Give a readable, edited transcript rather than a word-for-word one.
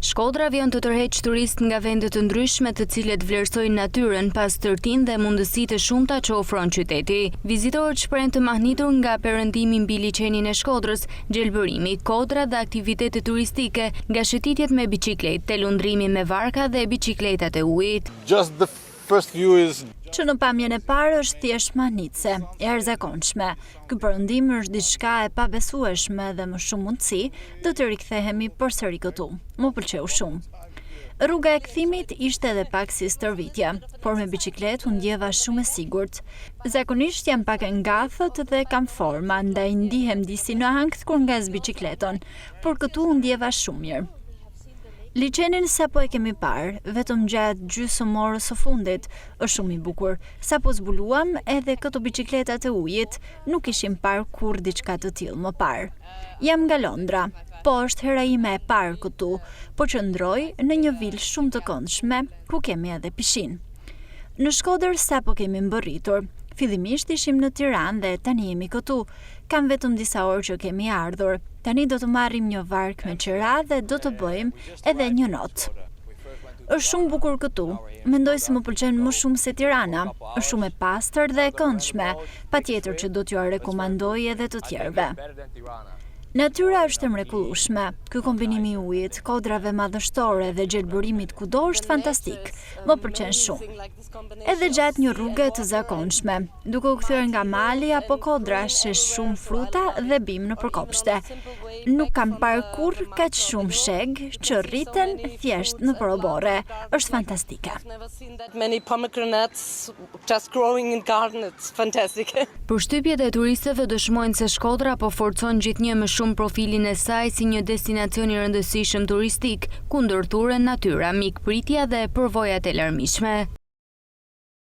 Shkodra vjen të tërheq turistë nga vende të ndryshme të cilët vlerësojnë natyrën pas tërtinë dhe mundësitë e shumta që ofron qyteti. Vizitorët shprehen të mahnitur nga perëndimi mbi liçenin e Shkodrës, gjelbërimi, kodra dhe aktivitete turistike, nga shëtitjet me biçikletë, te lundrimi me varka dhe biçikletat e ujit. Që në pamjen e parë është thjesht mahnitse, e arzakonshme. Ky perëndim është diçka e pabesueshme dhe më shumë mundësi do të rikthehemi përsëri këtu. Më pëlqeu shumë. Rruga e kthimit ishte edhe pak si stërvitje, por me biçikletë u ndjeva shumë e sigurt. Zakonisht jam pak e ngathët dhe kam forma, ndaj ndihem disi në ankth kur ngaz biçikleton, por këtu u ndjeva shumë mirë. Liçenin sapo e kemi parë, vetëm gjatë gjysmorës së fundit, është shumë i bukur. Sapo zbuluam edhe këto biçikletat e ujit, nuk ishim parë kur diçka të tillë më parë. Jam nga Londra, po është hera ime e parë këtu, po qëndroj në një vilë shumë të këndshme, ku kemi edhe pishinë. Në Shkodër sapo kemi mbërritur. Fillimisht ishim në Tiranë dhe tani jemi këtu. Kam vetëm disa orë që kemi ardhur. Tani do të marrim një vark me qira dhe do të bëjmë edhe një notë. Është shumë bukur këtu. Mendoj se më pëlqen më shumë se Tirana. Është shumë e pastër dhe e këndshme. Patjetër që do t'ju rekomandoj edhe të tjerëve. Natyra është e mrekullueshme. Ky kombinim i ujit, kodrave madhështore dhe gjelbërimit kudo është fantastik. Më pëlqen shumë. Edhe gjatë një rruge të zakonshme, duke u kthyer nga mali apo kodra, shesh shumë fruta dhe bim në përkopshte. Nuk kam parë kurrë kaq shumë sheg që rriten thjesht në porobore. Është fantastike. Përshtypjet e turistëve dëshmojnë se Shkodra po forcon gjithnjë më shumë profilin e saj si një destinacion i rëndësishëm turistik, ku ndërthuren natyra, mikpritja dhe përvojat e larmishme.